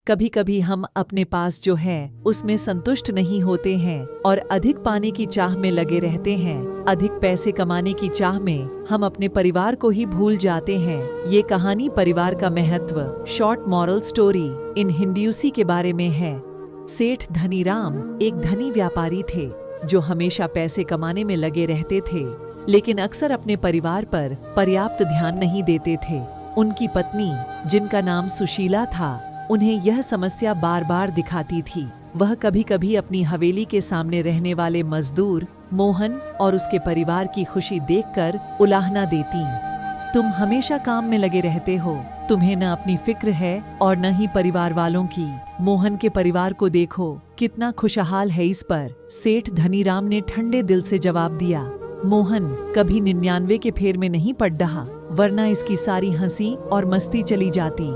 कभी कभी हम अपने पास जो है उसमें संतुष्ट नहीं होते हैं और अधिक पाने की चाह में लगे रहते हैं। अधिक पैसे कमाने की चाह में हम अपने परिवार को ही भूल जाते हैं। ये कहानी परिवार का महत्व, शॉर्ट मॉरल स्टोरी इन हिंदुस्तानी के बारे में है। सेठ धनीराम एक धनी व्यापारी थे जो हमेशा पैसे कमाने में लगे रहते थे, लेकिन अक्सर अपने परिवार पर पर्याप्त ध्यान नहीं देते थे। उनकी पत्नी, जिनका नाम सुशीला था, उन्हें यह समस्या बार बार दिखाती थी। वह कभी कभी अपनी हवेली के सामने रहने वाले मजदूर मोहन और उसके परिवार की खुशी देखकर उलाहना देती। तुम हमेशा काम में लगे रहते हो, तुम्हें न अपनी फिक्र है और न ही परिवार वालों की। मोहन के परिवार को देखो, कितना खुशहाल है इस पर। सेठ धनीराम ने ठंडे दिल से जवाब दिया, मोहन कभी 99 के फेर में नहीं पड़ रहा, वरना इसकी सारी हंसी और मस्ती चली जाती।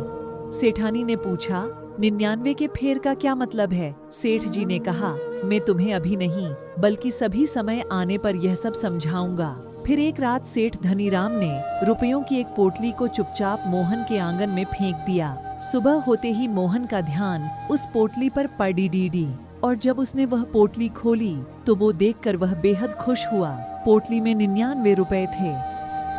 सेठानी ने पूछा, 99 के फेर का क्या मतलब है? सेठ जी ने कहा, मैं तुम्हें अभी नहीं बल्कि सभी समय आने पर यह सब समझाऊंगा। फिर एक रात सेठ धनीराम ने रुपयों की एक पोटली को चुपचाप मोहन के आंगन में फेंक दिया। सुबह होते ही मोहन का ध्यान उस पोटली पर पड़ी और जब उसने वह पोटली खोली तो वो देखकर वह बेहद खुश हुआ। पोटली में 99 रुपए थे।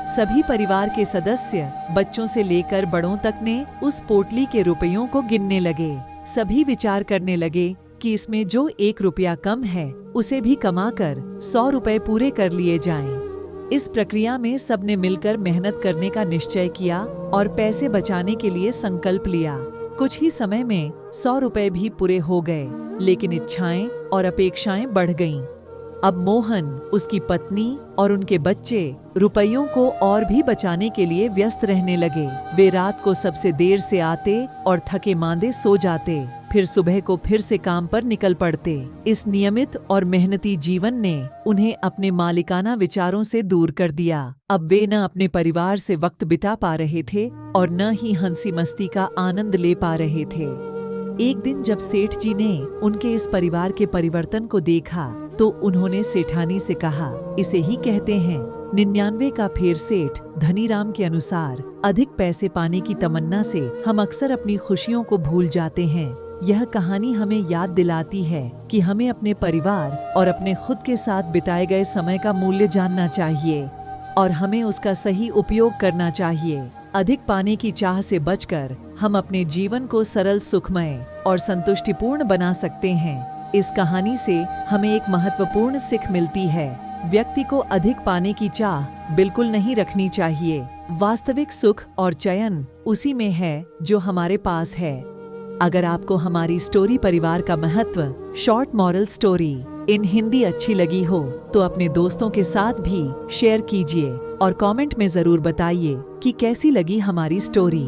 सभी परिवार के सदस्य, बच्चों से लेकर बड़ों तक ने उस पोटली के रुपयों को गिनने लगे। सभी विचार करने लगे कि इसमें जो 1 रुपया कम है उसे भी कमाकर 100 रुपए पूरे कर लिए जाएं। इस प्रक्रिया में सबने मिलकर मेहनत करने का निश्चय किया और पैसे बचाने के लिए संकल्प लिया। कुछ ही समय में 100 रुपए भी पूरे हो गए, लेकिन इच्छाएं और अपेक्षाएं बढ़ गईं। अब मोहन, उसकी पत्नी और उनके बच्चे रुपयों को और भी बचाने के लिए व्यस्त रहने लगे। वे रात को सबसे देर से आते और थके मांदे सो जाते, फिर सुबह को फिर से काम पर निकल पड़ते। इस नियमित और मेहनती जीवन ने उन्हें अपने मालिकाना विचारों से दूर कर दिया। अब वे न अपने परिवार से वक्त बिता पा रहे थे और न ही हंसी मस्ती का आनंद ले पा रहे थे। एक दिन जब सेठ जी ने उनके इस परिवार के परिवर्तन को देखा तो उन्होंने सेठानी से कहा, इसे ही कहते हैं 99 का फेर। सेठ धनीराम के अनुसार अधिक पैसे पाने की तमन्ना से हम अक्सर अपनी खुशियों को भूल जाते हैं। यह कहानी हमें याद दिलाती है कि हमें अपने परिवार और अपने खुद के साथ बिताए गए समय का मूल्य जानना चाहिए और हमें उसका सही उपयोग करना चाहिए। अधिक पाने की चाह से बचकर हम अपने जीवन को सरल, सुखमय और संतुष्टिपूर्ण बना सकते हैं। इस कहानी से हमें एक महत्वपूर्ण सीख मिलती है। व्यक्ति को अधिक पाने की चाह बिल्कुल नहीं रखनी चाहिए। वास्तविक सुख और चयन उसी में है जो हमारे पास है। अगर आपको हमारी स्टोरी परिवार का महत्व, short moral story in Hindi अच्छी लगी हो तो अपने दोस्तों के साथ भी शेयर कीजिए और कमेंट में जरूर बताइए कि कैसी लगी हमारी स्टोरी।